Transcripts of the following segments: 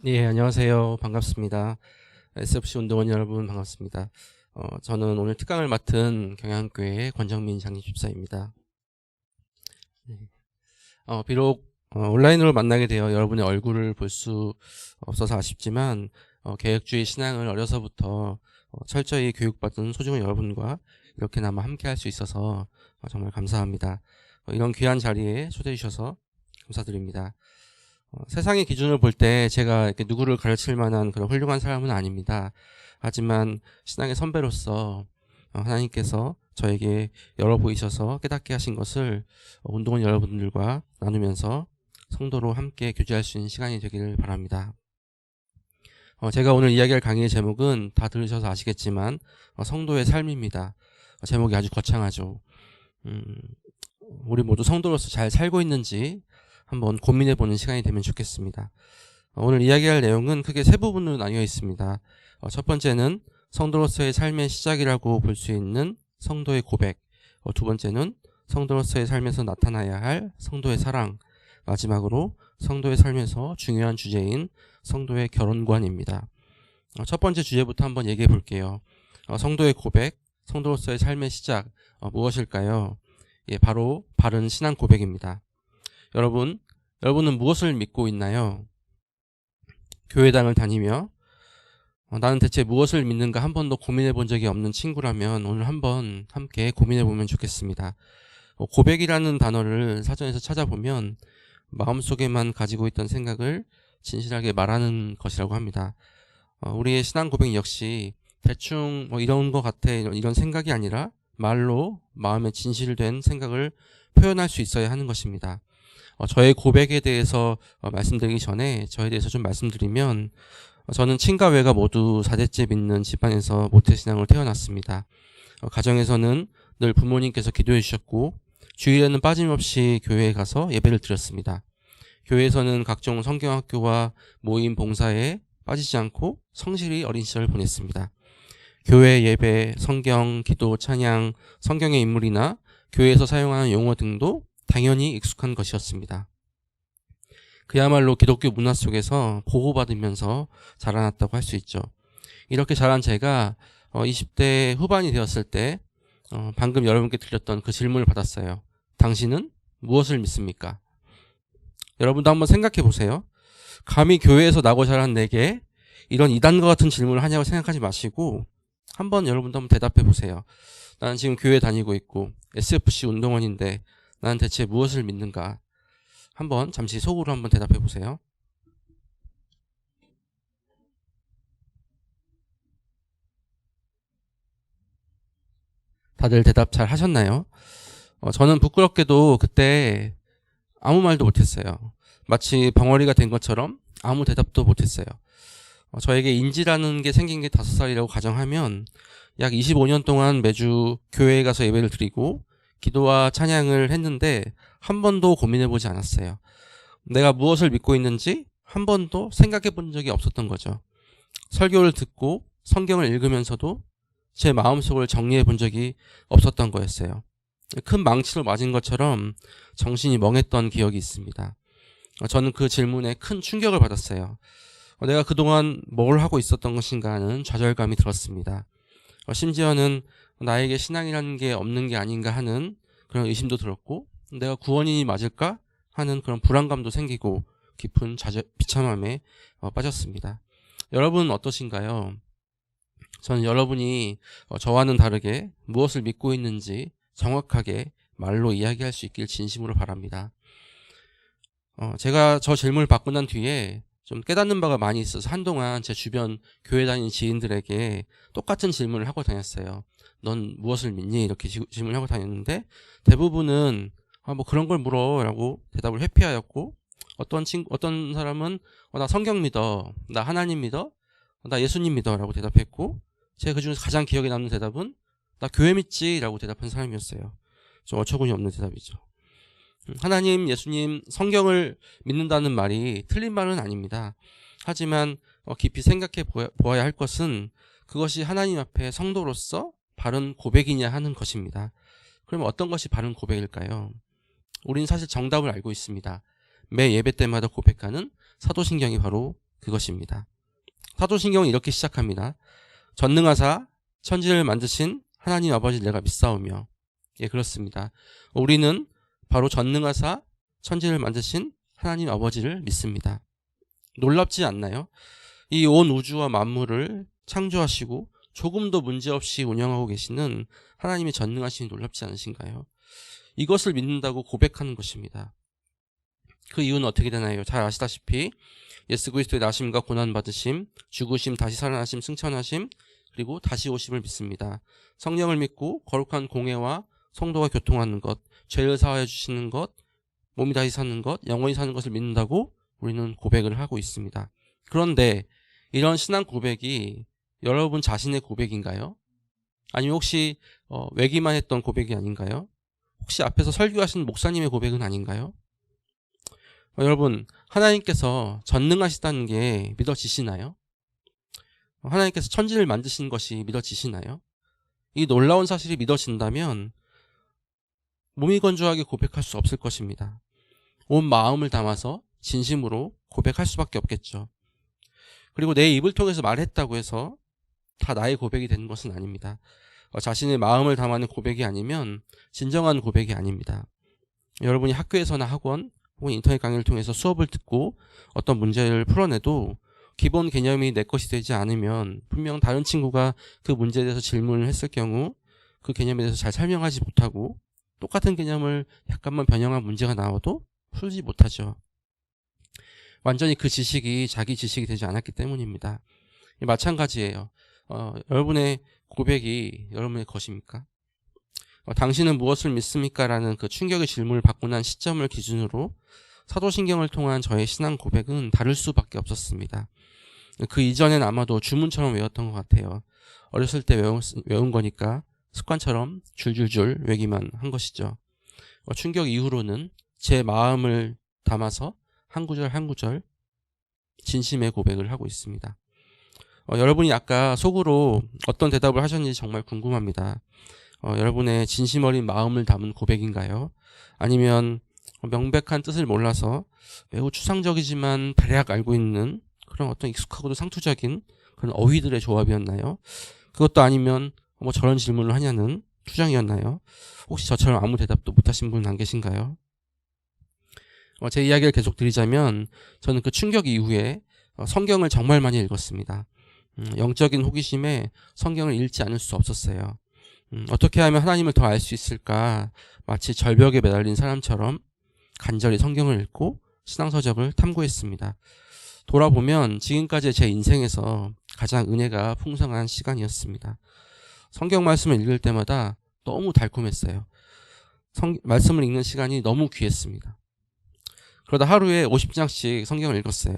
예, 안녕하세요. 반갑습니다. SFC 운동원 여러분 반갑습니다. 저는 오늘 특강을 맡은 경향교회의 권정민 장님 집사입니다. 네. 비록 온라인으로 만나게 되어 여러분의 얼굴을 볼 수 없어서 아쉽지만 개혁주의 신앙을 어려서부터 철저히 교육받은 소중한 여러분과 이렇게나마 함께 할 수 있어서 정말 감사합니다. 이런 귀한 자리에 초대해 주셔서 감사드립니다. 세상의 기준을 볼 때 제가 이렇게 누구를 가르칠 만한 그런 훌륭한 사람은 아닙니다. 하지만 신앙의 선배로서 하나님께서 저에게 열어 보이셔서 깨닫게 하신 것을 운동원 여러분들과 나누면서 성도로 함께 교제할 수 있는 시간이 되기를 바랍니다. 제가 오늘 이야기할 강의의 제목은 다 들으셔서 아시겠지만 성도의 삶입니다. 제목이 아주 거창하죠. 우리 모두 성도로서 잘 살고 있는지 한번 고민해보는 시간이 되면 좋겠습니다. 오늘 이야기할 내용은 크게 세 부분으로 나뉘어 있습니다. 첫 번째는 성도로서의 삶의 시작이라고 볼 수 있는 성도의 고백, 두 번째는 성도로서의 삶에서 나타나야 할 성도의 사랑, 마지막으로 성도의 삶에서 중요한 주제인 성도의 결혼관입니다. 첫 번째 주제부터 한번 얘기해 볼게요. 성도의 고백, 성도로서의 삶의 시작, 무엇일까요? 예, 바로 바른 신앙 고백입니다. 여러분은 무엇을 믿고 있나요? 교회당을 다니며 나는 대체 무엇을 믿는가 한 번도 고민해 본 적이 없는 친구라면 오늘 한번 함께 고민해 보면 좋겠습니다. 고백이라는 단어를 사전에서 찾아보면 마음속에만 가지고 있던 생각을 진실하게 말하는 것이라고 합니다. 우리의 신앙 고백 역시 대충 이런 것 같아 이런 생각이 아니라 말로 마음에 진실된 생각을 표현할 수 있어야 하는 것입니다. 저의 고백에 대해서 말씀드리기 전에 저에 대해서 좀 말씀드리면 저는 친가 외가 모두 4대째 믿는 집안에서 모태신앙으로 태어났습니다. 가정에서는 늘 부모님께서 기도해 주셨고 주일에는 빠짐없이 교회에 가서 예배를 드렸습니다. 교회에서는 각종 성경학교와 모임 봉사에 빠지지 않고 성실히 어린 시절을 보냈습니다. 교회 예배, 성경, 기도, 찬양, 성경의 인물이나 교회에서 사용하는 용어 등도 당연히 익숙한 것이었습니다. 그야말로 기독교 문화 속에서 보호받으면서 자라났다고 할 수 있죠. 이렇게 자란 제가 20대 후반이 되었을 때 방금 여러분께 드렸던 그 질문을 받았어요. 당신은 무엇을 믿습니까? 여러분도 한번 생각해 보세요. 감히 교회에서 나고 자란 내게 이런 이단과 같은 질문을 하냐고 생각하지 마시고 여러분도 한번 대답해 보세요. 나는 지금 교회 다니고 있고 SFC 운동원인데 나는 대체 무엇을 믿는가? 한번 잠시 속으로 한번 대답해 보세요. 다들 대답 잘 하셨나요? 저는 부끄럽게도 그때 아무 말도 못했어요. 마치 벙어리가 된 것처럼 아무 대답도 못했어요. 저에게 인지라는 게 생긴 게 5살이라고 가정하면 약 25년 동안 매주 교회에 가서 예배를 드리고 기도와 찬양을 했는데 한 번도 고민해 보지 않았어요. 내가 무엇을 믿고 있는지 한 번도 생각해 본 적이 없었던 거죠. 설교를 듣고 성경을 읽으면서도 제 마음속을 정리해 본 적이 없었던 거였어요. 큰 망치로 맞은 것처럼 정신이 멍했던 기억이 있습니다. 저는 그 질문에 큰 충격을 받았어요. 내가 그동안 뭘 하고 있었던 것인가 하는 좌절감이 들었습니다. 심지어는 나에게 신앙이라는 게 없는 게 아닌가 하는 그런 의심도 들었고 내가 구원인이 맞을까 하는 그런 불안감도 생기고 깊은 비참함에 빠졌습니다. 여러분은 어떠신가요? 저는 여러분이 저와는 다르게 무엇을 믿고 있는지 정확하게 말로 이야기할 수 있길 진심으로 바랍니다. 제가 저 질문을 받고 난 뒤에 좀 깨닫는 바가 많이 있어서 한동안 제 주변 교회 다니는 지인들에게 똑같은 질문을 하고 다녔어요. 넌 무엇을 믿니? 이렇게 질문을 하고 다녔는데 대부분은 뭐 그런 걸 물어 라고 대답을 회피하였고 어떤 사람은 나 성경 믿어, 나 하나님 믿어, 나 예수님 믿어 라고 대답했고 제가 그중에서 가장 기억에 남는 대답은 나 교회 믿지 라고 대답한 사람이었어요. 좀 어처구니 없는 대답이죠. 하나님, 예수님, 성경을 믿는다는 말이 틀린 말은 아닙니다. 하지만 깊이 생각해 보아야 할 것은 그것이 하나님 앞에 성도로서 바른 고백이냐 하는 것입니다. 그럼 어떤 것이 바른 고백일까요? 우리는 사실 정답을 알고 있습니다. 매 예배 때마다 고백하는 사도신경이 바로 그것입니다. 사도신경은 이렇게 시작합니다. 전능하사 천지를 만드신 하나님 아버지를 내가 믿사오며. 예, 그렇습니다. 우리는 바로 전능하사 천지를 만드신 하나님 아버지를 믿습니다. 놀랍지 않나요? 이 온 우주와 만물을 창조하시고 조금도 문제없이 운영하고 계시는 하나님의 전능하심이 놀랍지 않으신가요? 이것을 믿는다고 고백하는 것입니다. 그 이유는 어떻게 되나요? 잘 아시다시피 예수 그리스도의 나심과 고난받으심, 죽으심, 다시 살아나심, 승천하심, 그리고 다시 오심을 믿습니다. 성령을 믿고 거룩한 공회와 성도가 교통하는 것, 죄를 사하여 주시는 것, 몸이 다시 사는 것, 영원히 사는 것을 믿는다고 우리는 고백을 하고 있습니다. 그런데 이런 신앙 고백이 여러분 자신의 고백인가요? 아니면 혹시 외기만 했던 고백이 아닌가요? 혹시 앞에서 설교하신 목사님의 고백은 아닌가요? 여러분, 하나님께서 전능하시다는 게 믿어지시나요? 하나님께서 천지를 만드신 것이 믿어지시나요? 이 놀라운 사실이 믿어진다면 몸이 건조하게 고백할 수 없을 것입니다. 온 마음을 담아서 진심으로 고백할 수밖에 없겠죠. 그리고 내 입을 통해서 말했다고 해서 다 나의 고백이 되는 것은 아닙니다. 자신의 마음을 담아낸 고백이 아니면 진정한 고백이 아닙니다. 여러분이 학교에서나 학원 혹은 인터넷 강의를 통해서 수업을 듣고 어떤 문제를 풀어내도 기본 개념이 내 것이 되지 않으면 분명 다른 친구가 그 문제에 대해서 질문을 했을 경우 그 개념에 대해서 잘 설명하지 못하고 똑같은 개념을 약간만 변형한 문제가 나와도 풀지 못하죠. 완전히 그 지식이 자기 지식이 되지 않았기 때문입니다. 마찬가지예요. 여러분의 고백이 여러분의 것입니까? 당신은 무엇을 믿습니까? 라는 그 충격의 질문을 받고 난 시점을 기준으로 사도신경을 통한 저의 신앙 고백은 다를 수밖에 없었습니다. 그 이전엔 아마도 주문처럼 외웠던 것 같아요. 어렸을 때 외운 거니까 습관처럼 줄줄줄 외기만 한 것이죠. 충격 이후로는 제 마음을 담아서 한 구절 한 구절 진심의 고백을 하고 있습니다. 여러분이 아까 속으로 어떤 대답을 하셨는지 정말 궁금합니다. 여러분의 진심 어린 마음을 담은 고백인가요? 아니면 명백한 뜻을 몰라서 매우 추상적이지만 대략 알고 있는 그런 어떤 익숙하고도 상투적인 그런 어휘들의 조합이었나요? 그것도 아니면 뭐 저런 질문을 하냐는 투정이었나요? 혹시 저처럼 아무 대답도 못하신 분 안 계신가요? 제 이야기를 계속 드리자면 저는 그 충격 이후에 성경을 정말 많이 읽었습니다. 영적인 호기심에 성경을 읽지 않을 수 없었어요. 어떻게 하면 하나님을 더 알 수 있을까? 마치 절벽에 매달린 사람처럼 간절히 성경을 읽고 신앙서적을 탐구했습니다. 돌아보면 지금까지 제 인생에서 가장 은혜가 풍성한 시간이었습니다. 성경 말씀을 읽을 때마다 너무 달콤했어요. 말씀을 읽는 시간이 너무 귀했습니다. 그러다 하루에 50장씩 성경을 읽었어요.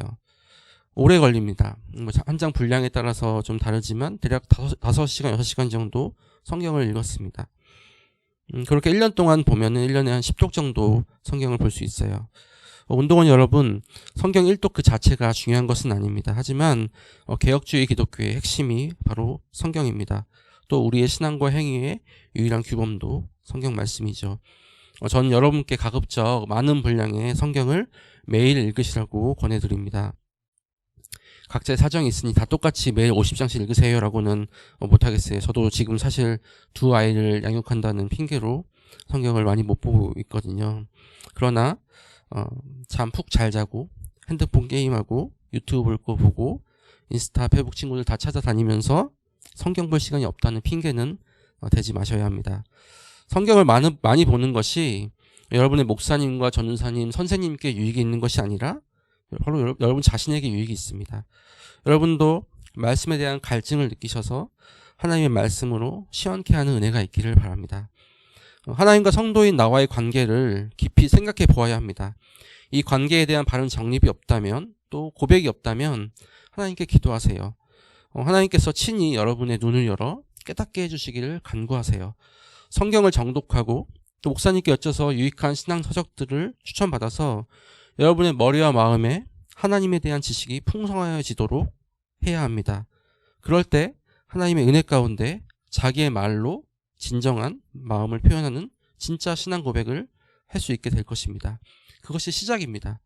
오래 걸립니다. 한 장 분량에 따라서 좀 다르지만 대략 5시간, 6시간 정도 성경을 읽었습니다. 그렇게 1년 동안 보면은 1년에 한 10쪽 정도 성경을 볼 수 있어요. 운동원 여러분, 성경 1독 그 자체가 중요한 것은 아닙니다. 하지만 개혁주의 기독교의 핵심이 바로 성경입니다. 또 우리의 신앙과 행위의 유일한 규범도 성경 말씀이죠. 저는 여러분께 가급적 많은 분량의 성경을 매일 읽으시라고 권해드립니다. 각자의 사정이 있으니 다 똑같이 매일 50장씩 읽으세요 라고는 못하겠어요. 저도 지금 사실 두 아이를 양육한다는 핑계로 성경을 많이 못 보고 있거든요. 그러나 잠 푹 잘 자고 핸드폰 게임하고 유튜브 볼 거 보고 인스타, 페북 친구들 다 찾아다니면서 성경 볼 시간이 없다는 핑계는 대지 마셔야 합니다. 성경을 많이 보는 것이 여러분의 목사님과 전도사님, 선생님께 유익이 있는 것이 아니라 바로 여러분 자신에게 유익이 있습니다. 여러분도 말씀에 대한 갈증을 느끼셔서 하나님의 말씀으로 시원케 하는 은혜가 있기를 바랍니다. 하나님과 성도인 나와의 관계를 깊이 생각해 보아야 합니다. 이 관계에 대한 바른 정립이 없다면, 또 고백이 없다면 하나님께 기도하세요. 하나님께서 친히 여러분의 눈을 열어 깨닫게 해주시기를 간구하세요. 성경을 정독하고 또 목사님께 여쭤서 유익한 신앙 서적들을 추천받아서 여러분의 머리와 마음에 하나님에 대한 지식이 풍성해지도록 해야 합니다. 그럴 때 하나님의 은혜 가운데 자기의 말로 진정한 마음을 표현하는 진짜 신앙 고백을 할 수 있게 될 것입니다. 그것이 시작입니다.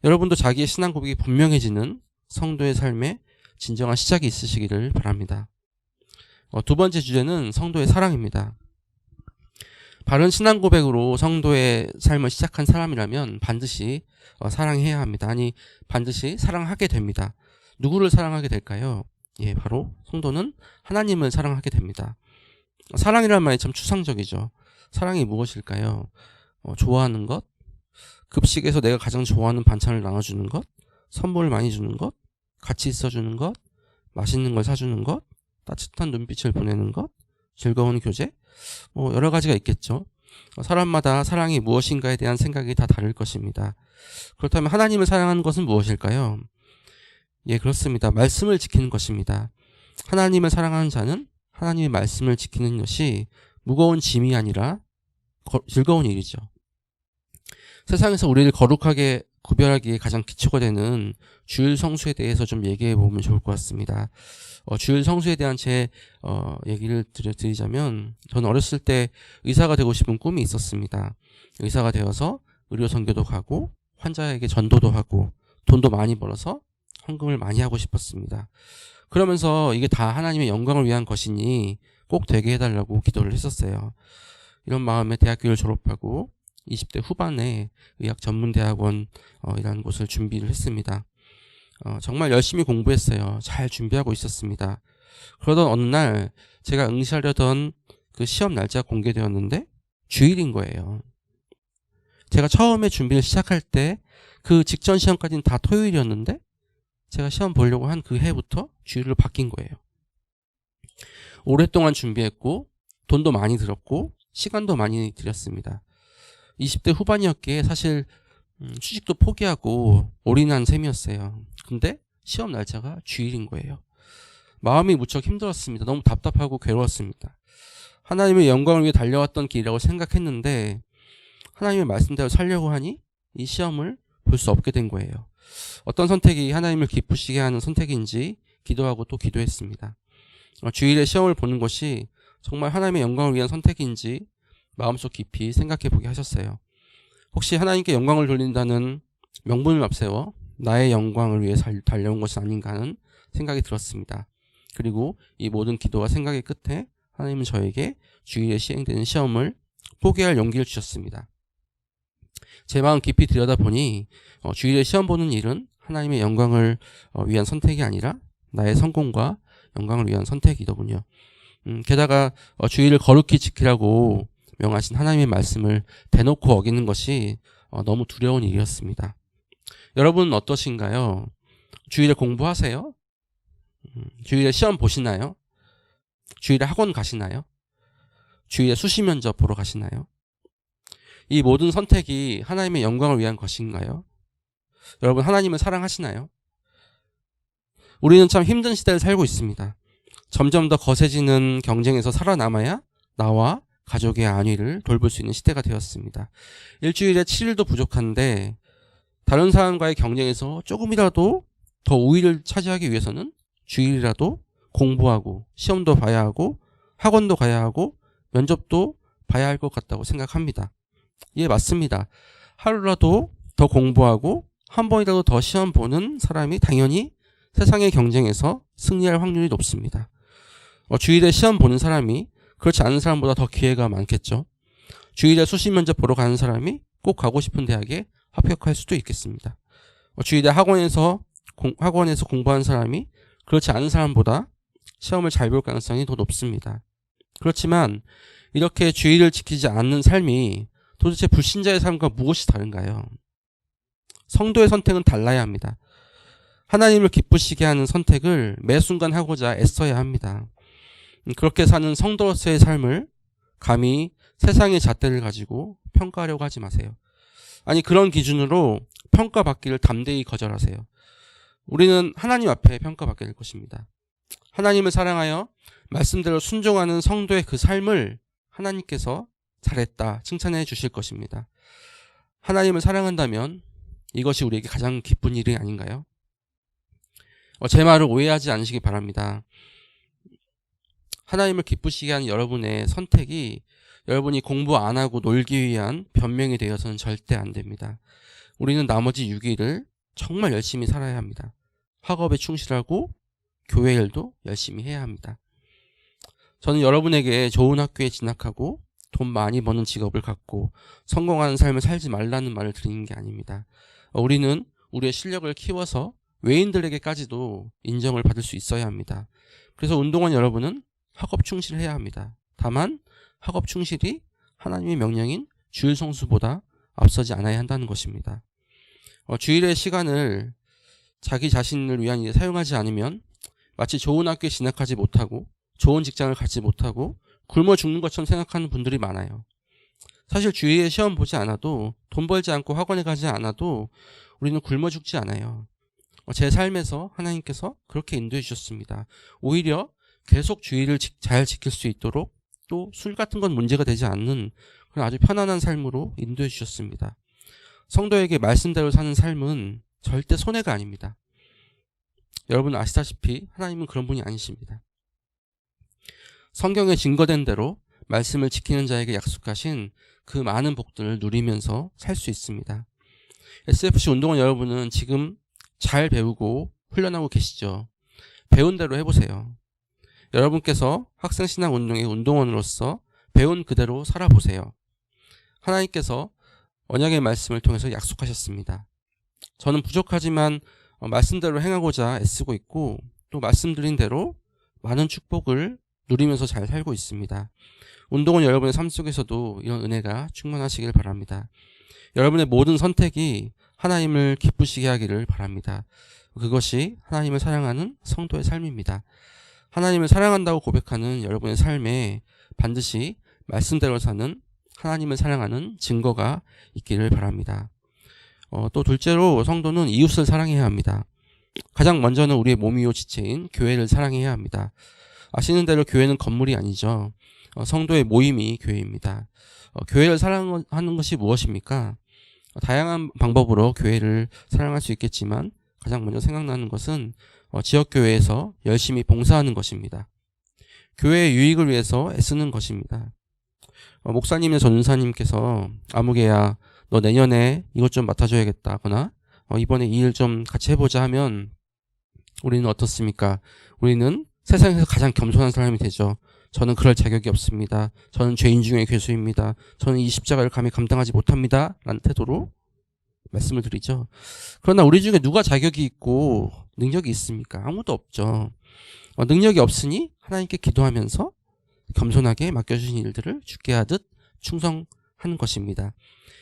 여러분도 자기의 신앙 고백이 분명해지는 성도의 삶에 진정한 시작이 있으시기를 바랍니다. 두 번째 주제는 성도의 사랑입니다. 바른 신앙 고백으로 성도의 삶을 시작한 사람이라면 반드시 사랑해야 합니다. 아니, 반드시 사랑하게 됩니다. 누구를 사랑하게 될까요? 예, 바로 성도는 하나님을 사랑하게 됩니다. 사랑이라는 말이 참 추상적이죠. 사랑이 무엇일까요? 좋아하는 것, 급식에서 내가 가장 좋아하는 반찬을 나눠주는 것, 선물을 많이 주는 것, 같이 있어주는 것, 맛있는 걸 사주는 것, 따뜻한 눈빛을 보내는 것, 즐거운 교제, 여러 가지가 있겠죠. 사람마다 사랑이 무엇인가에 대한 생각이 다 다를 것입니다. 그렇다면 하나님을 사랑하는 것은 무엇일까요? 예, 그렇습니다. 말씀을 지키는 것입니다. 하나님을 사랑하는 자는 하나님의 말씀을 지키는 것이 무거운 짐이 아니라 즐거운 일이죠. 세상에서 우리를 거룩하게 구별하기에 가장 기초가 되는 주일 성수에 대해서 좀 얘기해 보면 좋을 것 같습니다. 주일 성수에 대한 제 얘기를 드리자면, 저는 어렸을 때 의사가 되고 싶은 꿈이 있었습니다. 의사가 되어서 의료 선교도 가고 환자에게 전도도 하고 돈도 많이 벌어서 헌금을 많이 하고 싶었습니다. 그러면서 이게 다 하나님의 영광을 위한 것이니 꼭 되게 해달라고 기도를 했었어요. 이런 마음에 대학교를 졸업하고 20대 후반에 의학전문대학원이라는 곳을 준비를 했습니다. 정말 열심히 공부했어요. 잘 준비하고 있었습니다. 그러던 어느 날 제가 응시하려던 그 시험 날짜가 공개되었는데 주일인 거예요. 제가 처음에 준비를 시작할 때 그 직전 시험까지는 다 토요일이었는데 제가 시험 보려고 한 그 해부터 주일로 바뀐 거예요. 오랫동안 준비했고 돈도 많이 들었고 시간도 많이 들였습니다. 20대 후반이었기에 사실 취직도 포기하고 올인한 셈이었어요. 근데 시험 날짜가 주일인 거예요. 마음이 무척 힘들었습니다. 너무 답답하고 괴로웠습니다. 하나님의 영광을 위해 달려왔던 길이라고 생각했는데 하나님의 말씀대로 살려고 하니 이 시험을 볼 수 없게 된 거예요. 어떤 선택이 하나님을 기쁘시게 하는 선택인지 기도하고 또 기도했습니다. 주일에 시험을 보는 것이 정말 하나님의 영광을 위한 선택인지 마음속 깊이 생각해 보게 하셨어요. 혹시 하나님께 영광을 돌린다는 명분을 앞세워 나의 영광을 위해 달려온 것이 아닌가 하는 생각이 들었습니다. 그리고 이 모든 기도와 생각의 끝에 하나님은 저에게 주일에 시행되는 시험을 포기할 용기를 주셨습니다. 제 마음 깊이 들여다보니 주일에 시험 보는 일은 하나님의 영광을 위한 선택이 아니라 나의 성공과 영광을 위한 선택이더군요. 게다가 주일을 거룩히 지키라고 명하신 하나님의 말씀을 대놓고 어기는 것이 너무 두려운 일이었습니다. 여러분은 어떠신가요? 주일에 공부하세요? 주일에 시험 보시나요? 주일에 학원 가시나요? 주일에 수시 면접 보러 가시나요? 이 모든 선택이 하나님의 영광을 위한 것인가요? 여러분, 하나님을 사랑하시나요? 우리는 참 힘든 시대를 살고 있습니다. 점점 더 거세지는 경쟁에서 살아남아야 나와 가족의 안위를 돌볼 수 있는 시대가 되었습니다. 일주일에 7일도 부족한데 다른 사람과의 경쟁에서 조금이라도 더 우위를 차지하기 위해서는 주일이라도 공부하고 시험도 봐야 하고 학원도 가야 하고 면접도 봐야 할 것 같다고 생각합니다. 예, 맞습니다. 하루라도 더 공부하고 한 번이라도 더 시험 보는 사람이 당연히 세상의 경쟁에서 승리할 확률이 높습니다. 주일에 시험 보는 사람이 그렇지 않은 사람보다 더 기회가 많겠죠. 주일에 수시 면접 보러 가는 사람이 꼭 가고 싶은 대학에 합격할 수도 있겠습니다. 주일에 학원에서 공부하는 사람이 그렇지 않은 사람보다 시험을 잘 볼 가능성이 더 높습니다. 그렇지만 이렇게 주일을 지키지 않는 삶이 도대체 불신자의 삶과 무엇이 다른가요? 성도의 선택은 달라야 합니다. 하나님을 기쁘시게 하는 선택을 매 순간 하고자 애써야 합니다. 그렇게 사는 성도로서의 삶을 감히 세상의 잣대를 가지고 평가하려고 하지 마세요. 아니, 그런 기준으로 평가받기를 담대히 거절하세요. 우리는 하나님 앞에 평가받게 될 것입니다. 하나님을 사랑하여 말씀대로 순종하는 성도의 그 삶을 하나님께서 잘했다 칭찬해 주실 것입니다. 하나님을 사랑한다면 이것이 우리에게 가장 기쁜 일이 아닌가요? 제 말을 오해하지 않으시기 바랍니다. 하나님을 기쁘시게 하는 여러분의 선택이 여러분이 공부 안 하고 놀기 위한 변명이 되어서는 절대 안 됩니다. 우리는 나머지 6일을 정말 열심히 살아야 합니다. 학업에 충실하고 교회 일도 열심히 해야 합니다. 저는 여러분에게 좋은 학교에 진학하고 돈 많이 버는 직업을 갖고 성공하는 삶을 살지 말라는 말을 드리는 게 아닙니다. 우리는 우리의 실력을 키워서 외인들에게까지도 인정을 받을 수 있어야 합니다. 그래서 운동원 여러분은 학업 충실해야 합니다. 다만 학업 충실이 하나님의 명령인 주일 성수보다 앞서지 않아야 한다는 것입니다. 주일의 시간을 자기 자신을 위한 일에 사용하지 않으면 마치 좋은 학교에 진학하지 못하고 좋은 직장을 갖지 못하고 굶어 죽는 것처럼 생각하는 분들이 많아요. 사실 주위에 시험 보지 않아도 돈 벌지 않고 학원에 가지 않아도 우리는 굶어 죽지 않아요. 제 삶에서 하나님께서 그렇게 인도해 주셨습니다. 오히려 계속 주의를 잘 지킬 수 있도록 또 술 같은 건 문제가 되지 않는 그런 아주 편안한 삶으로 인도해 주셨습니다. 성도에게 말씀대로 사는 삶은 절대 손해가 아닙니다. 여러분 아시다시피 하나님은 그런 분이 아니십니다. 성경에 증거된 대로 말씀을 지키는 자에게 약속하신 그 많은 복들을 누리면서 살 수 있습니다. SFC 운동원 여러분은 지금 잘 배우고 훈련하고 계시죠? 배운 대로 해보세요. 여러분께서 학생신앙운동의 운동원으로서 배운 그대로 살아보세요. 하나님께서 언약의 말씀을 통해서 약속하셨습니다. 저는 부족하지만 말씀대로 행하고자 애쓰고 있고 또 말씀드린 대로 많은 축복을 누리면서 잘 살고 있습니다. 운동원 여러분의 삶 속에서도 이런 은혜가 충만하시길 바랍니다. 여러분의 모든 선택이 하나님을 기쁘시게 하기를 바랍니다. 그것이 하나님을 사랑하는 성도의 삶입니다. 하나님을 사랑한다고 고백하는 여러분의 삶에 반드시 말씀대로 사는 하나님을 사랑하는 증거가 있기를 바랍니다. 또 둘째로 성도는 이웃을 사랑해야 합니다. 가장 먼저는 우리의 몸이요 지체인 교회를 사랑해야 합니다. 아시는 대로 교회는 건물이 아니죠. 성도의 모임이 교회입니다. 교회를 사랑하는 것이 무엇입니까? 다양한 방법으로 교회를 사랑할 수 있겠지만 가장 먼저 생각나는 것은 지역교회에서 열심히 봉사하는 것입니다. 교회의 유익을 위해서 애쓰는 것입니다. 목사님이나 전사님께서 아무개야 너 내년에 이것 좀 맡아줘야겠다 하거나 이번에 이 일 좀 같이 해보자 하면 우리는 어떻습니까? 우리는 세상에서 가장 겸손한 사람이 되죠. 저는 그럴 자격이 없습니다. 저는 죄인 중에 괴수입니다. 저는 이 십자가를 감히 감당하지 못합니다. 라는 태도로 말씀을 드리죠. 그러나 우리 중에 누가 자격이 있고 능력이 있습니까? 아무도 없죠. 능력이 없으니 하나님께 기도하면서 겸손하게 맡겨주신 일들을 주께 하듯 충성하는 것입니다.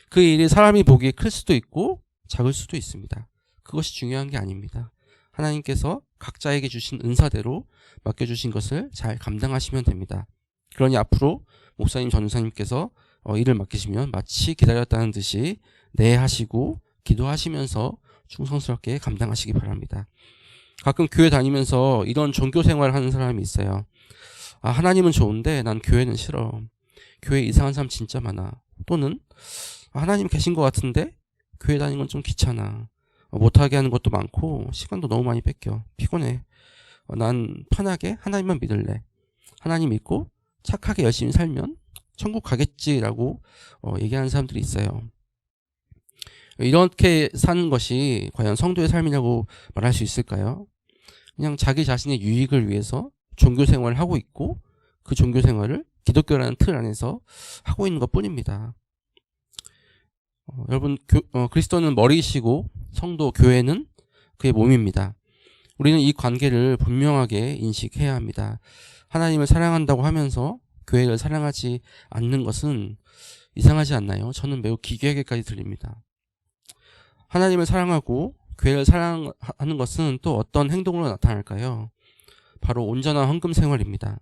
그 일이 사람이 보기에 클 수도 있고 작을 수도 있습니다. 그것이 중요한 게 아닙니다. 하나님께서 각자에게 주신 은사대로 맡겨주신 것을 잘 감당하시면 됩니다. 그러니 앞으로 목사님, 전사님께서 일을 맡기시면 마치 기다렸다는 듯이 네 하시고 기도하시면서 충성스럽게 감당하시기 바랍니다. 가끔 교회 다니면서 이런 종교 생활을 하는 사람이 있어요. 하나님은 좋은데 난 교회는 싫어. 교회 이상한 사람 진짜 많아. 또는 하나님 계신 것 같은데 교회 다니는 건 좀 귀찮아. 못하게 하는 것도 많고 시간도 너무 많이 뺏겨. 피곤해. 난 편하게 하나님만 믿을래. 하나님 믿고 착하게 열심히 살면 천국 가겠지라고 얘기하는 사람들이 있어요. 이렇게 사는 것이 과연 성도의 삶이라고 말할 수 있을까요? 그냥 자기 자신의 유익을 위해서 종교 생활을 하고 있고 그 종교 생활을 기독교라는 틀 안에서 하고 있는 것 뿐입니다. 여러분, 그리스도는 머리이시고 성도, 교회는 그의 몸입니다. 우리는 이 관계를 분명하게 인식해야 합니다. 하나님을 사랑한다고 하면서 교회를 사랑하지 않는 것은 이상하지 않나요? 저는 매우 기괴하게까지 들립니다. 하나님을 사랑하고 교회를 사랑하는 것은 또 어떤 행동으로 나타날까요? 바로 온전한 헌금 생활입니다.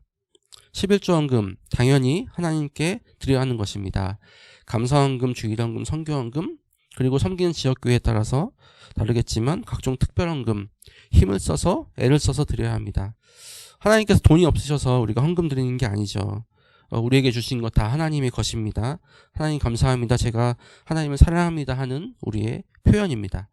11조 헌금, 당연히 하나님께 드려야 하는 것입니다. 감사헌금, 주일헌금, 선교헌금, 그리고 섬기는 지역교회에 따라서 다르겠지만 각종 특별헌금, 힘을 써서 애를 써서 드려야 합니다. 하나님께서 돈이 없으셔서 우리가 헌금 드리는 게 아니죠. 우리에게 주신 것 다 하나님의 것입니다. 하나님 감사합니다. 제가 하나님을 사랑합니다 하는 우리의 표현입니다.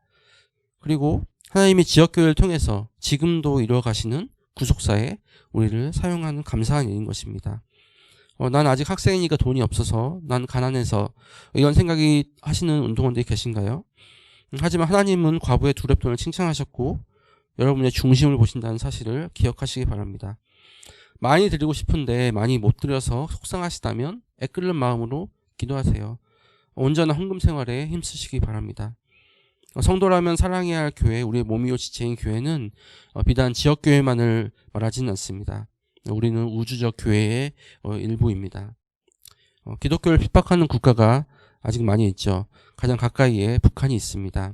그리고 하나님이 지역교회를 통해서 지금도 이루어가시는 구속사에 우리를 사용하는 감사한 일인 것입니다. 난 아직 학생이니까 돈이 없어서 난 가난해서 이런 생각이 하시는 운동원들이 계신가요? 하지만 하나님은 과부의 두렙돈을 칭찬하셨고 여러분의 중심을 보신다는 사실을 기억하시기 바랍니다. 많이 드리고 싶은데 많이 못 드려서 속상하시다면 애끓는 마음으로 기도하세요. 온전한 헌금 생활에 힘쓰시기 바랍니다. 성도라면 사랑해야 할 교회, 우리의 몸이요 지체인 교회는 비단 지역교회만을 말하지는 않습니다. 우리는 우주적 교회의 일부입니다. 기독교를 핍박하는 국가가 아직 많이 있죠. 가장 가까이에 북한이 있습니다.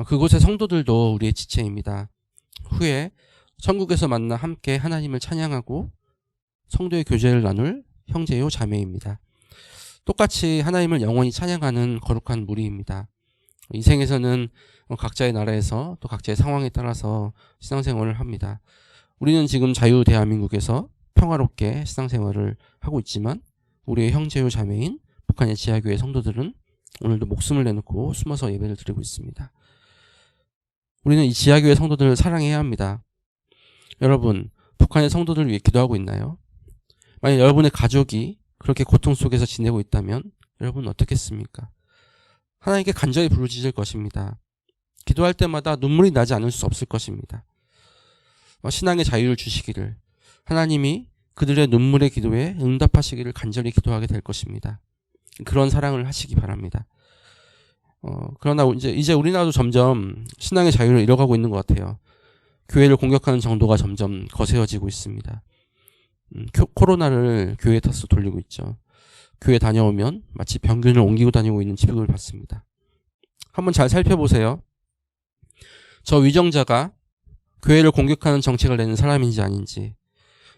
그곳의 성도들도 우리의 지체입니다. 후에 천국에서 만나 함께 하나님을 찬양하고 성도의 교제를 나눌 형제요 자매입니다. 똑같이 하나님을 영원히 찬양하는 거룩한 무리입니다. 이 생에서는 각자의 나라에서 또 각자의 상황에 따라서 신앙생활을 합니다. 우리는 지금 자유 대한민국에서 평화롭게 신앙생활을 하고 있지만 우리의 형제요 자매인 북한의 지하교회 성도들은 오늘도 목숨을 내놓고 숨어서 예배를 드리고 있습니다. 우리는 이 지하교회 성도들을 사랑해야 합니다. 여러분, 북한의 성도들을 위해 기도하고 있나요? 만약 여러분의 가족이 그렇게 고통 속에서 지내고 있다면 여러분은 어떻겠습니까? 하나님께 간절히 부르짖을 것입니다. 기도할 때마다 눈물이 나지 않을 수 없을 것입니다. 신앙의 자유를 주시기를, 하나님이 그들의 눈물의 기도에 응답하시기를 간절히 기도하게 될 것입니다. 그런 사랑을 하시기 바랍니다. 그러나 이제 우리나라도 점점 신앙의 자유를 잃어가고 있는 것 같아요. 교회를 공격하는 정도가 점점 거세어지고 있습니다. 코로나를 교회 탓으로 돌리고 있죠. 교회 다녀오면 마치 병균을 옮기고 다니고 있는 취급을 받습니다. 한번 잘 살펴보세요. 저 위정자가 교회를 공격하는 정책을 내는 사람인지 아닌지,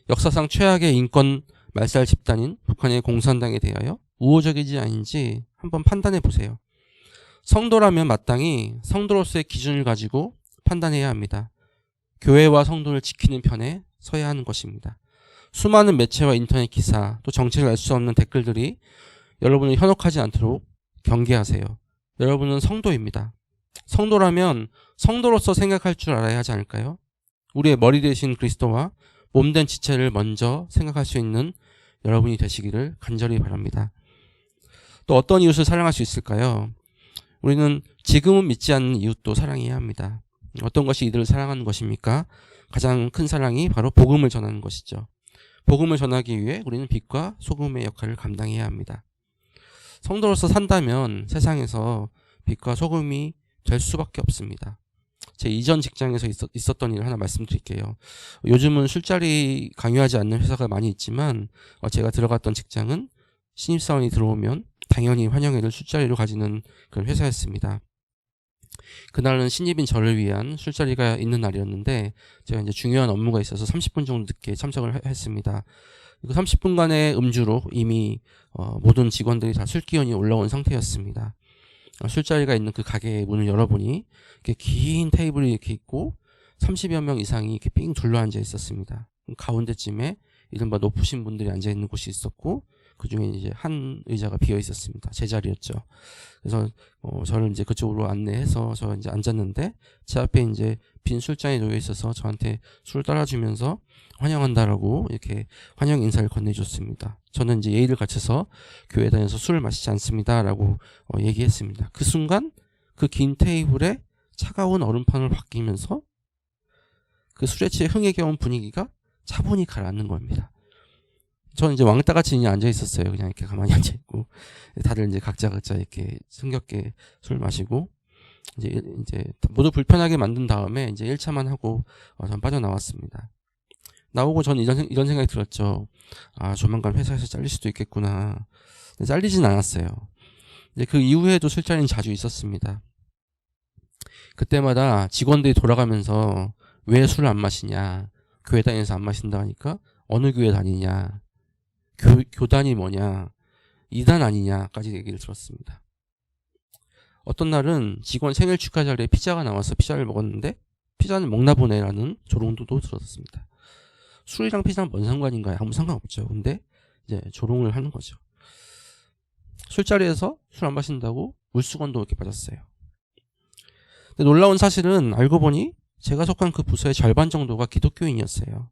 역사상 최악의 인권 말살 집단인 북한의 공산당에 대하여 우호적이지 아닌지 한번 판단해 보세요. 성도라면 마땅히 성도로서의 기준을 가지고 판단해야 합니다. 교회와 성도를 지키는 편에 서야 하는 것입니다. 수많은 매체와 인터넷 기사, 또 정체를 알 수 없는 댓글들이 여러분을 현혹하지 않도록 경계하세요. 여러분은 성도입니다. 성도라면 성도로서 생각할 줄 알아야 하지 않을까요? 우리의 머리 대신 그리스도와 몸된 지체를 먼저 생각할 수 있는 여러분이 되시기를 간절히 바랍니다. 또 어떤 이웃을 사랑할 수 있을까요? 우리는 지금은 믿지 않는 이웃도 사랑해야 합니다. 어떤 것이 이들을 사랑하는 것입니까? 가장 큰 사랑이 바로 복음을 전하는 것이죠. 복음을 전하기 위해 우리는 빛과 소금의 역할을 감당해야 합니다. 성도로서 산다면 세상에서 빛과 소금이 될 수밖에 없습니다. 제 이전 직장에서 있었던 일을 하나 말씀드릴게요. 요즘은 술자리 강요하지 않는 회사가 많이 있지만 제가 들어갔던 직장은 신입사원이 들어오면 당연히 환영회를 술자리로 가지는 그런 회사였습니다. 그날은 신입인 저를 위한 술자리가 있는 날이었는데 제가 이제 중요한 업무가 있어서 30분 정도 늦게 참석을 했습니다. 그 30분간의 음주로 이미 모든 직원들이 다 술기운이 올라온 상태였습니다. 술자리가 있는 그 가게의 문을 열어보니 이렇게 긴 테이블이 이렇게 있고 30여 명 이상이 이렇게 삥 둘러앉아 있었습니다. 가운데쯤에 이른바 높으신 분들이 앉아 있는 곳이 있었고 그 중에 이제 한 의자가 비어 있었습니다. 제 자리였죠. 그래서 저를 이제 그쪽으로 안내해서 저 이제 앉았는데 제 앞에 이제 빈 술잔이 놓여 있어서 저한테 술을 따라주면서 환영한다라고 이렇게 환영 인사를 건네줬습니다. 저는 이제 예의를 갖춰서 교회 다녀서 술을 마시지 않습니다라고 얘기했습니다. 그 순간 그 긴 테이블에 차가운 얼음판을 바뀌면서 그 술에 취해 흥에 겨운 분위기가 차분히 가라앉는 겁니다. 저는 이제 왕따같이 그냥 앉아 있었어요. 그냥 이렇게 가만히 앉아 있고 다들 이제 각자 이렇게 흥겹게 술 마시고 이제 모두 불편하게 만든 다음에 이제 1차만 하고 전 빠져나왔습니다. 나오고 저는 이런 생각이 들었죠. 아, 조만간 회사에서 잘릴 수도 있겠구나. 근데 잘리진 않았어요. 근데 그 이후에도 술자리는 자주 있었습니다. 그때마다 직원들이 돌아가면서 왜 술을 안 마시냐, 교회 다니면서 안 마신다 하니까 어느 교회 다니냐, 교단이 뭐냐, 이단 아니냐까지 얘기를 들었습니다. 어떤 날은 직원 생일 축하 자리에 피자가 나와서 피자를 먹었는데 피자는 먹나 보네라는 조롱도 들었습니다. 술이랑 피자는 뭔 상관인가요? 아무 상관없죠. 근데 이제 조롱을 하는 거죠. 술자리에서 술 안 마신다고 물수건도 이렇게 맞았어요. 근데 놀라운 사실은 알고 보니 제가 속한 그 부서의 절반 정도가 기독교인이었어요.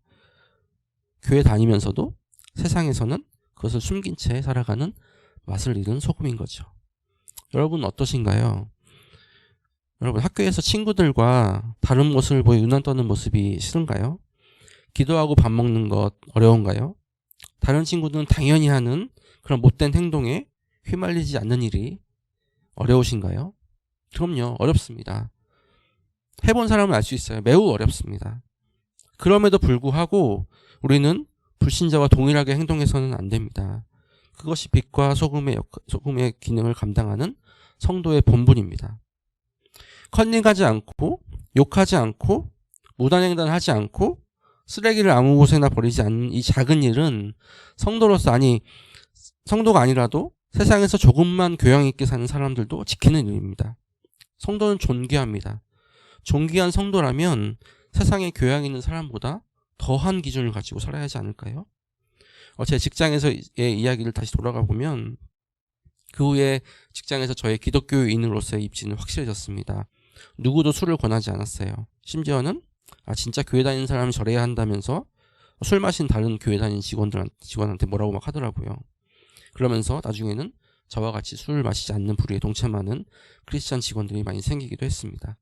교회 다니면서도 세상에서는 그것을 숨긴 채 살아가는 맛을 잃은 소금인 거죠. 여러분 어떠신가요? 여러분, 학교에서 친구들과 다른 모습을 보여 유난 떠는 모습이 싫은가요? 기도하고 밥 먹는 것 어려운가요? 다른 친구들은 당연히 하는 그런 못된 행동에 휘말리지 않는 일이 어려우신가요? 그럼요, 어렵습니다. 해본 사람은 알 수 있어요. 매우 어렵습니다. 그럼에도 불구하고 우리는 불신자와 동일하게 행동해서는 안 됩니다. 그것이 빛과 소금의 기능을 감당하는 성도의 본분입니다. 컨닝하지 않고, 욕하지 않고, 무단횡단하지 않고, 쓰레기를 아무 곳에나 버리지 않는 이 작은 일은 성도가 아니라도 세상에서 조금만 교양 있게 사는 사람들도 지키는 일입니다. 성도는 존귀합니다. 존귀한 성도라면 세상에 교양 있는 사람보다 더한 기준을 가지고 살아야 하지 않을까요? 제 직장에서의 이야기를 다시 돌아가 보면 그 후에 직장에서 저의 기독교인으로서의 입지는 확실해졌습니다. 누구도 술을 권하지 않았어요. 심지어는 진짜 교회 다니는 사람이 저래야 한다면서 술 마신 다른 교회 다니는 직원한테 뭐라고 막 하더라고요. 그러면서 나중에는 저와 같이 술을 마시지 않는 부류에 동참하는 크리스찬 직원들이 많이 생기기도 했습니다.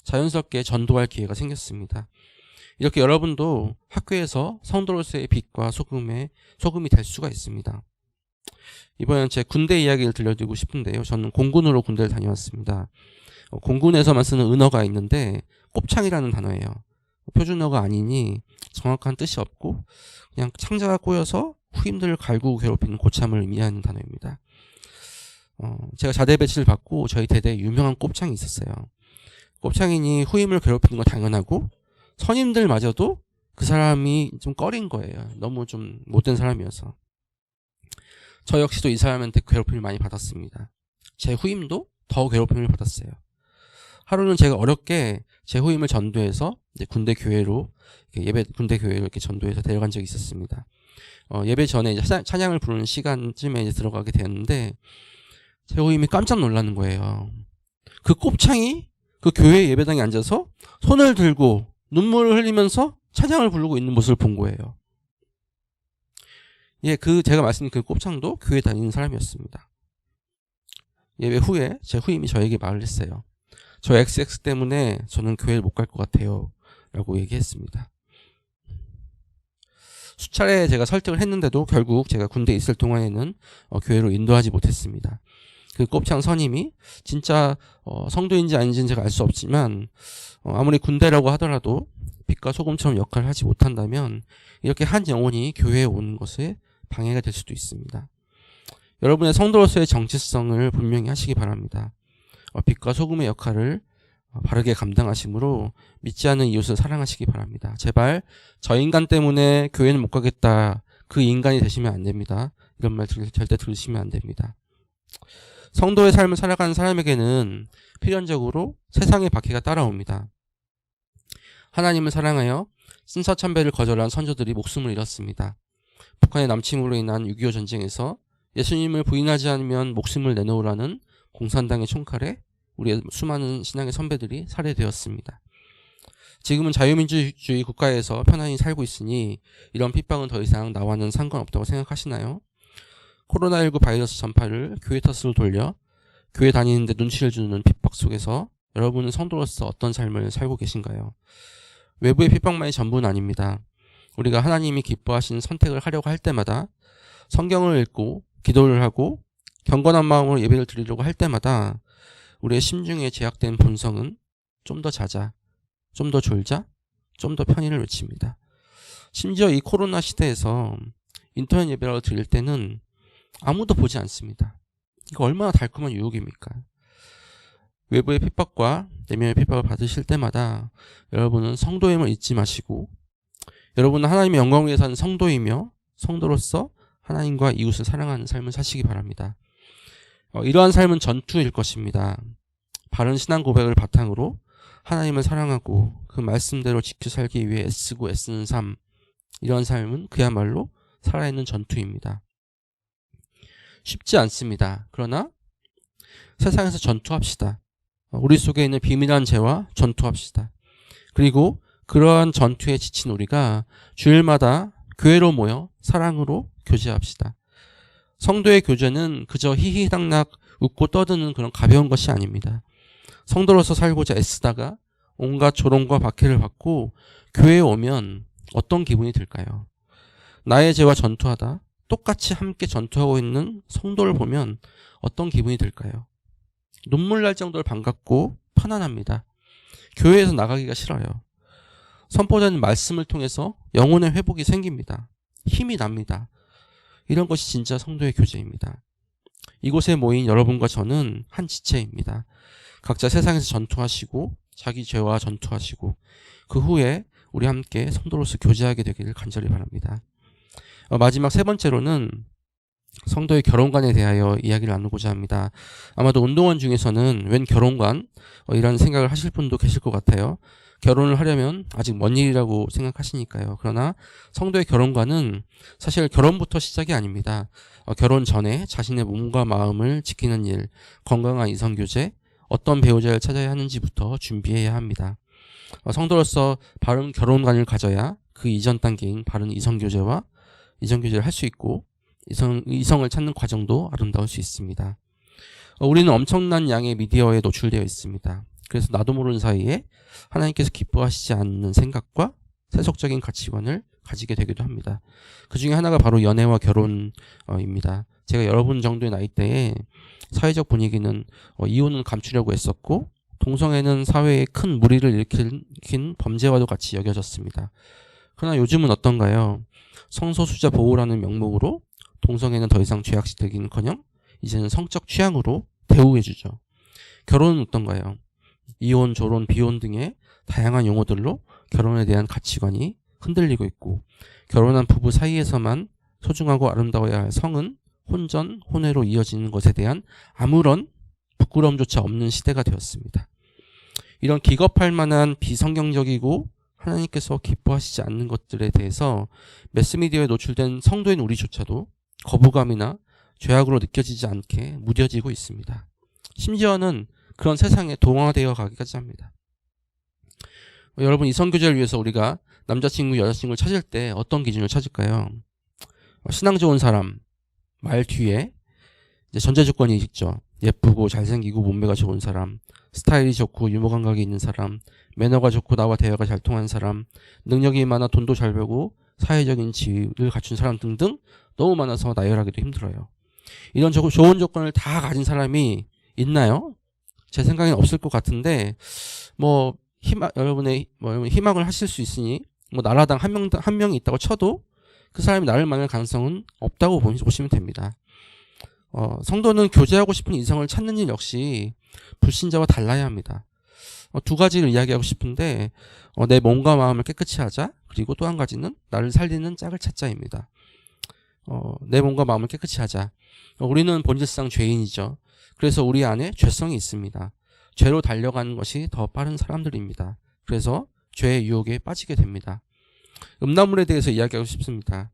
자연스럽게 전도할 기회가 생겼습니다. 이렇게 여러분도 학교에서 성도로서의 빛과 소금이 될 수가 있습니다. 이번엔 제 군대 이야기를 들려드리고 싶은데요. 저는 공군으로 군대를 다녀왔습니다. 공군에서만 쓰는 은어가 있는데 곱창이라는 단어예요. 표준어가 아니니 정확한 뜻이 없고 그냥 창자가 꼬여서 후임들을 갈구고 괴롭히는 고참을 의미하는 단어입니다. 제가 자대 배치를 받고 저희 대대에 유명한 곱창이 있었어요. 곱창이니 후임을 괴롭히는 건 당연하고 선임들마저도 그 사람이 좀 꺼린 거예요. 너무 좀 못된 사람이어서. 저 역시도 이 사람한테 괴롭힘을 많이 받았습니다. 제 후임도 더 괴롭힘을 받았어요. 하루는 제가 어렵게 제 후임을 전도해서 이제 군대 교회로 이렇게 전도해서 데려간 적이 있었습니다. 예배 전에 이제 찬양을 부르는 시간쯤에 이제 들어가게 되었는데 제 후임이 깜짝 놀라는 거예요. 그 곱창이 그 교회 예배당에 앉아서 손을 들고 눈물을 흘리면서 찬양을 부르고 있는 모습을 본 거예요. 제가 말씀드린 그 곱창도 교회 다니는 사람이었습니다. 예배 후에 제 후임이 저에게 말을 했어요. 저 XX 때문에 저는 교회를 못 갈 것 같아요. 라고 얘기했습니다. 수차례 제가 설득을 했는데도 결국 제가 군대에 있을 동안에는 교회로 인도하지 못했습니다. 그 곱창 선임이 진짜 성도인지 아닌지는 제가 알 수 없지만 아무리 군대라고 하더라도 빛과 소금처럼 역할을 하지 못한다면 이렇게 한 영혼이 교회에 오는 것에 방해가 될 수도 있습니다. 여러분의 성도로서의 정체성을 분명히 하시기 바랍니다. 빛과 소금의 역할을 바르게 감당하시므로 믿지 않는 이웃을 사랑하시기 바랍니다. 제발 저 인간 때문에 교회는 못 가겠다. 그 인간이 되시면 안 됩니다. 이런 말 절대 들으시면 안 됩니다. 성도의 삶을 살아가는 사람에게는 필연적으로 세상의 박해가 따라옵니다. 하나님을 사랑하여 신사참배를 거절한 선조들이 목숨을 잃었습니다. 북한의 남침으로 인한 6.25 전쟁에서 예수님을 부인하지 않으면 목숨을 내놓으라는 공산당의 총칼에 우리의 수많은 신앙의 선배들이 살해되었습니다. 지금은 자유민주주의 국가에서 편안히 살고 있으니 이런 핍박은 더 이상 나와는 상관없다고 생각하시나요? 코로나19 바이러스 전파를 교회 탓으로 돌려 교회 다니는데 눈치를 주는 핍박 속에서 여러분은 성도로서 어떤 삶을 살고 계신가요? 외부의 핍박만이 전부는 아닙니다. 우리가 하나님이 기뻐하시는 선택을 하려고 할 때마다 성경을 읽고 기도를 하고 경건한 마음으로 예배를 드리려고 할 때마다 우리의 심중에 제약된 본성은 좀 더 자자, 좀 더 졸자, 좀 더 편의를 외칩니다. 심지어 이 코로나 시대에서 인터넷 예배를 드릴 때는 아무도 보지 않습니다. 이거 얼마나 달콤한 유혹입니까? 외부의 핍박과 내면의 핍박을 받으실 때마다 여러분은 성도임을 잊지 마시고 여러분은 하나님의 영광을 위해 사는 성도이며 성도로서 하나님과 이웃을 사랑하는 삶을 사시기 바랍니다. 이러한 삶은 전투일 것입니다. 바른 신앙 고백을 바탕으로 하나님을 사랑하고 그 말씀대로 지켜 살기 위해 애쓰고 애쓰는 삶, 이런 삶은 그야말로 살아있는 전투입니다. 쉽지 않습니다. 그러나 세상에서 전투합시다. 우리 속에 있는 비밀한 죄와 전투합시다. 그리고 그러한 전투에 지친 우리가 주일마다 교회로 모여 사랑으로 교제합시다. 성도의 교제는 그저 히히낙낙 웃고 떠드는 그런 가벼운 것이 아닙니다. 성도로서 살고자 애쓰다가 온갖 조롱과 박해를 받고 교회에 오면 어떤 기분이 들까요? 나의 죄와 전투하다 똑같이 함께 전투하고 있는 성도를 보면 어떤 기분이 들까요? 눈물 날 정도로 반갑고 편안합니다. 교회에서 나가기가 싫어요. 선포자는 말씀을 통해서 영혼의 회복이 생깁니다. 힘이 납니다. 이런 것이 진짜 성도의 교제입니다. 이곳에 모인 여러분과 저는 한 지체입니다. 각자 세상에서 전투하시고 자기 죄와 전투하시고 그 후에 우리 함께 성도로서 교제하게 되기를 간절히 바랍니다. 마지막 세 번째로는 성도의 결혼관에 대하여 이야기를 나누고자 합니다. 아마도 운동원 중에서는 웬 결혼관? 이런 생각을 하실 분도 계실 것 같아요. 결혼을 하려면 아직 먼 일이라고 생각하시니까요. 그러나 성도의 결혼관은 사실 결혼부터 시작이 아닙니다. 결혼 전에 자신의 몸과 마음을 지키는 일, 건강한 이성교제, 어떤 배우자를 찾아야 하는지부터 준비해야 합니다. 성도로서 바른 결혼관을 가져야 그 이전 단계인 바른 이성교제와 이성교제를 할 수 있고 이성을 찾는 과정도 아름다울 수 있습니다. 우리는 엄청난 양의 미디어에 노출되어 있습니다. 그래서 나도 모르는 사이에 하나님께서 기뻐하시지 않는 생각과 세속적인 가치관을 가지게 되기도 합니다. 그 중에 하나가 바로 연애와 결혼입니다. 제가 여러분 정도의 나이대에 사회적 분위기는 이혼은 감추려고 했었고 동성애는 사회에 큰 무리를 일으킨 범죄와도 같이 여겨졌습니다. 그러나 요즘은 어떤가요? 성소수자 보호라는 명목으로 동성애는 더 이상 죄악시되기는커녕 이제는 성적 취향으로 대우해주죠. 결혼은 어떤가요? 이혼, 조론, 비혼 등의 다양한 용어들로 결혼에 대한 가치관이 흔들리고 있고 결혼한 부부 사이에서만 소중하고 아름다워야 할 성은 혼전, 혼외로 이어지는 것에 대한 아무런 부끄러움조차 없는 시대가 되었습니다. 이런 기겁할 만한 비성경적이고 하나님께서 기뻐하시지 않는 것들에 대해서 매스미디어에 노출된 성도인 우리조차도 거부감이나 죄악으로 느껴지지 않게 무뎌지고 있습니다. 심지어는 그런 세상에 동화되어 가기까지 합니다. 여러분, 이성교제를 위해서 우리가 남자친구, 여자친구를 찾을 때 어떤 기준을 찾을까요? 신앙 좋은 사람, 말 뒤에 이제 전제 조건이 있죠. 예쁘고 잘생기고 몸매가 좋은 사람, 스타일이 좋고 유머 감각이 있는 사람, 매너가 좋고 나와 대화가 잘 통하는 사람, 능력이 많아 돈도 잘 벌고 사회적인 지위를 갖춘 사람 등등 너무 많아서 나열하기도 힘들어요. 이런 좋은 조건을 다 가진 사람이 있나요? 제 생각에는 없을 것 같은데 여러분의 희망을 하실 수 있으니 나라당 한 명이 있다고 쳐도 그 사람이 나를 만날 가능성은 없다고 보시면 됩니다. 성도는 교제하고 싶은 이성을 찾는 일 역시 불신자와 달라야 합니다. 두 가지를 이야기하고 싶은데 내 몸과 마음을 깨끗이 하자, 그리고 또 한 가지는 나를 살리는 짝을 찾자입니다. 내 몸과 마음을 깨끗이 하자. 우리는 본질상 죄인이죠. 그래서 우리 안에 죄성이 있습니다. 죄로 달려가는 것이 더 빠른 사람들입니다. 그래서 죄의 유혹에 빠지게 됩니다. 음란물에 대해서 이야기하고 싶습니다.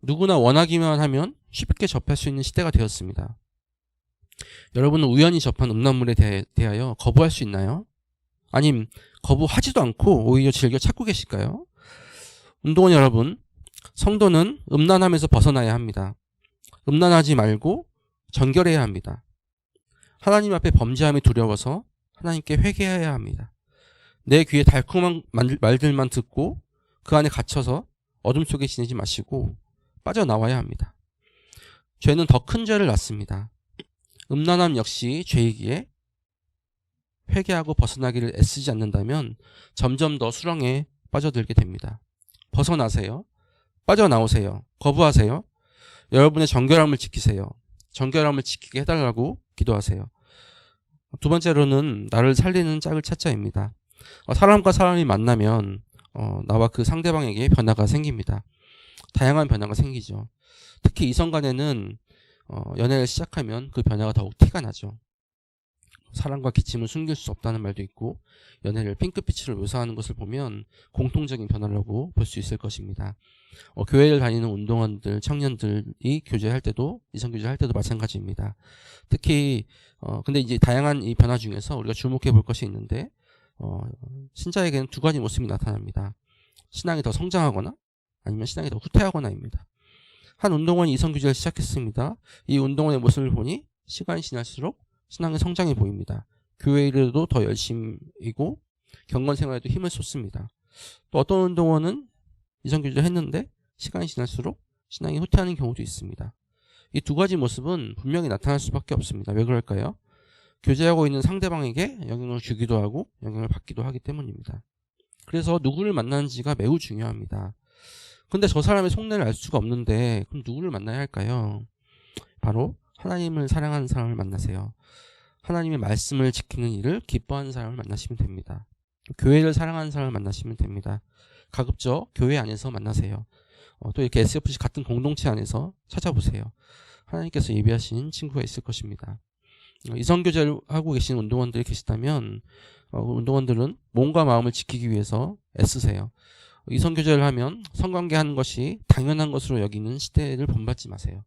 누구나 원하기만 하면 쉽게 접할 수 있는 시대가 되었습니다. 여러분은 우연히 접한 음란물에 대하여 거부할 수 있나요? 아님 거부하지도 않고 오히려 즐겨 찾고 계실까요? 운동원 여러분, 성도는 음란함에서 벗어나야 합니다. 음란하지 말고 정결해야 합니다. 하나님 앞에 범죄함이 두려워서 하나님께 회개해야 합니다. 내 귀에 달콤한 말들만 듣고 그 안에 갇혀서 어둠 속에 지내지 마시고 빠져나와야 합니다. 죄는 더 큰 죄를 낳습니다. 음란함 역시 죄이기에 회개하고 벗어나기를 애쓰지 않는다면 점점 더 수렁에 빠져들게 됩니다. 벗어나세요. 빠져나오세요. 거부하세요. 여러분의 정결함을 지키세요. 정결함을 지키게 해달라고 기도하세요. 두 번째로는 나를 살리는 짝을 찾자입니다. 사람과 사람이 만나면 나와 그 상대방에게 변화가 생깁니다. 다양한 변화가 생기죠. 특히 이성 간에는 연애를 시작하면 그 변화가 더욱 티가 나죠. 사랑과 기침을 숨길 수 없다는 말도 있고 연애를 핑크빛으로 묘사하는 것을 보면 공통적인 변화라고 볼 수 있을 것입니다. 교회를 다니는 운동원들, 청년들이 교제할 때도 이성교제할 때도 마찬가지입니다. 특히 근데 이제 다양한 이 변화 중에서 우리가 주목해 볼 것이 있는데 신자에게는 두 가지 모습이 나타납니다. 신앙이 더 성장하거나 아니면 신앙이 더 후퇴하거나입니다. 한 운동원이 이성교제를 시작했습니다. 이 운동원의 모습을 보니 시간이 지날수록 신앙의 성장이 보입니다. 교회 일에도 더 열심이고 경건 생활에도 힘을 쏟습니다. 또 어떤 운동원은 이성교제를 했는데 시간이 지날수록 신앙이 후퇴하는 경우도 있습니다. 이 두 가지 모습은 분명히 나타날 수밖에 없습니다. 왜 그럴까요? 교제하고 있는 상대방에게 영향을 주기도 하고 영향을 받기도 하기 때문입니다. 그래서 누구를 만나는지가 매우 중요합니다. 근데 저 사람의 속내를 알 수가 없는데 그럼 누구를 만나야 할까요? 바로 하나님을 사랑하는 사람을 만나세요. 하나님의 말씀을 지키는 일을 기뻐하는 사람을 만나시면 됩니다. 교회를 사랑하는 사람을 만나시면 됩니다. 가급적 교회 안에서 만나세요. 또 이렇게 SFC 같은 공동체 안에서 찾아보세요. 하나님께서 예비하신 친구가 있을 것입니다. 이성교제를 하고 계신 운동원들이 계시다면 운동원들은 몸과 마음을 지키기 위해서 애쓰세요. 이성교제를 하면 성관계하는 것이 당연한 것으로 여기는 시대를 본받지 마세요.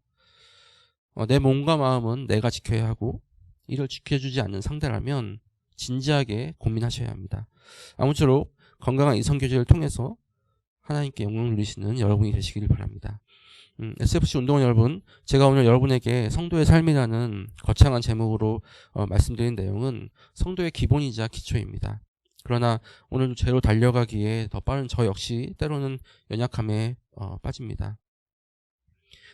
내 몸과 마음은 내가 지켜야 하고 이를 지켜주지 않는 상대라면 진지하게 고민하셔야 합니다. 아무쪼록 건강한 이성교제를 통해서 하나님께 영광을 누리시는 여러분이 되시길 바랍니다. SFC 운동원 여러분, 제가 오늘 여러분에게 성도의 삶이라는 거창한 제목으로 말씀드린 내용은 성도의 기본이자 기초입니다. 그러나 오늘도 제로 달려가기에 더 빠른 저 역시 때로는 연약함에 빠집니다.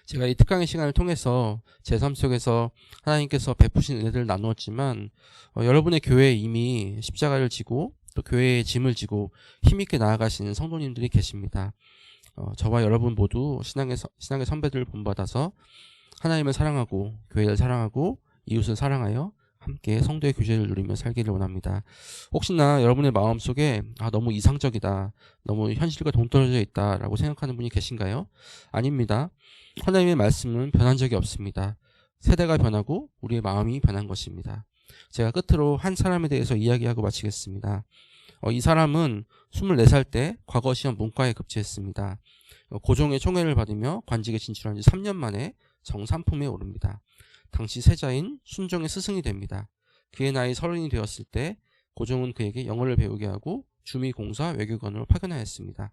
제가 이 특강의 시간을 통해서 제 삶 속에서 하나님께서 베푸신 은혜들을 나누었지만 여러분의 교회에 이미 십자가를 지고 또 교회의 짐을 지고 힘있게 나아가시는 성도님들이 계십니다. 저와 여러분 모두 신앙의 선배들을 본받아서 하나님을 사랑하고 교회를 사랑하고 이웃을 사랑하여 함께 성도의 교제를 누리며 살기를 원합니다. 혹시나 여러분의 마음속에 너무 이상적이다, 너무 현실과 동떨어져 있다라고 생각하는 분이 계신가요? 아닙니다. 하나님의 말씀은 변한 적이 없습니다. 세대가 변하고 우리의 마음이 변한 것입니다. 제가 끝으로 한 사람에 대해서 이야기하고 마치겠습니다. 이 사람은 24살 때 과거 시험 문과에 급제했습니다. 고종의 총애를 받으며 관직에 진출한 지 3년 만에 정삼품에 오릅니다. 당시 세자인 순종의 스승이 됩니다. 그의 나이 30이 되었을 때 고종은 그에게 영어를 배우게 하고 주미공사 외교관으로 파견하였습니다.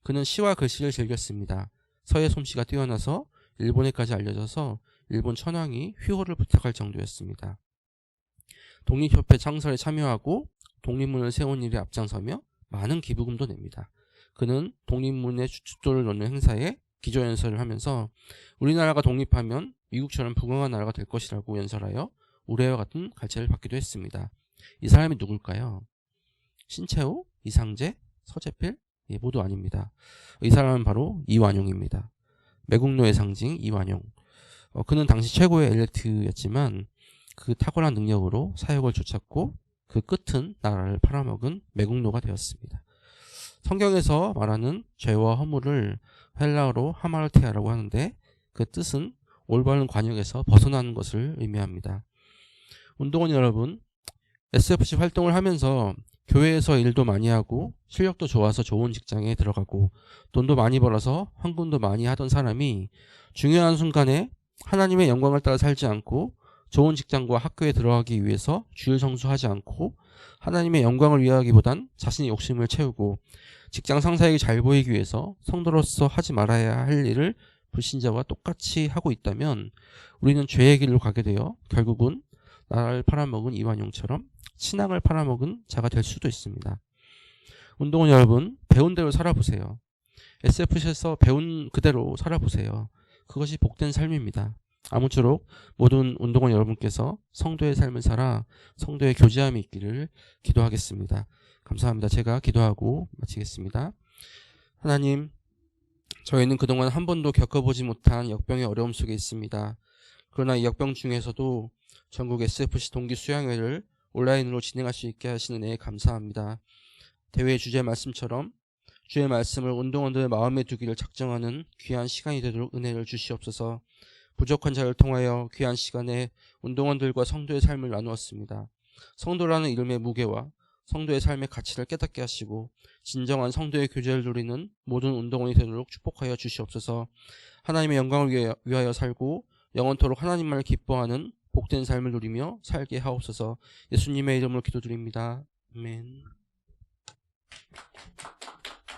그는 시와 글씨를 즐겼습니다. 서예 솜씨가 뛰어나서 일본에까지 알려져서 일본 천황이 휘호를 부탁할 정도였습니다. 독립협회 창설에 참여하고 독립문을 세운 일에 앞장서며 많은 기부금도 냅니다. 그는 독립문의 주춧돌을 놓는 행사에 기조연설을 하면서 우리나라가 독립하면 미국처럼 부강한 나라가 될 것이라고 연설하여 우레와 같은 갈채를 받기도 했습니다. 이 사람이 누굴까요? 신채호, 이상재, 서재필? 모두 아닙니다. 이 사람은 바로 이완용입니다. 매국노의 상징 이완용. 그는 당시 최고의 엘리트였지만 그 탁월한 능력으로 사역을 쫓았고 그 끝은 나라를 팔아먹은 매국노가 되었습니다. 성경에서 말하는 죄와 허물을 헬라어로 하마르테아라고 하는데 그 뜻은 올바른 관역에서 벗어나는 것을 의미합니다. 운동원 여러분, SFC 활동을 하면서 교회에서 일도 많이 하고 실력도 좋아서 좋은 직장에 들어가고 돈도 많이 벌어서 헌금도 많이 하던 사람이 중요한 순간에 하나님의 영광을 따라 살지 않고 좋은 직장과 학교에 들어가기 위해서 주일 성수하지 않고 하나님의 영광을 위하기보단 자신의 욕심을 채우고 직장 상사에게 잘 보이기 위해서 성도로서 하지 말아야 할 일을 불신자와 똑같이 하고 있다면 우리는 죄의 길로 가게 되어 결국은 나라를 팔아먹은 이완용처럼 신앙을 팔아먹은 자가 될 수도 있습니다. 운동원 여러분, 배운 대로 살아보세요. SFC에서 배운 그대로 살아보세요. 그것이 복된 삶입니다. 아무쪼록 모든 운동원 여러분께서 성도의 삶을 살아 성도의 교제함이 있기를 기도하겠습니다. 감사합니다. 제가 기도하고 마치겠습니다. 하나님, 저희는 그동안 한 번도 겪어보지 못한 역병의 어려움 속에 있습니다. 그러나 이 역병 중에서도 전국 SFC 동기 수양회를 온라인으로 진행할 수 있게 하시는 은혜에 감사합니다. 대회 주제 말씀처럼 주의 말씀을 운동원들의 마음에 두기를 작정하는 귀한 시간이 되도록 은혜를 주시옵소서. 부족한 자를 통하여 귀한 시간에 운동원들과 성도의 삶을 나누었습니다. 성도라는 이름의 무게와 성도의 삶의 가치를 깨닫게 하시고 진정한 성도의 교제를 누리는 모든 운동원이 되도록 축복하여 주시옵소서. 하나님의 영광을 위하여 살고 영원토록 하나님만을 기뻐하는 복된 삶을 누리며 살게 하옵소서. 예수님의 이름으로 기도드립니다. 아멘.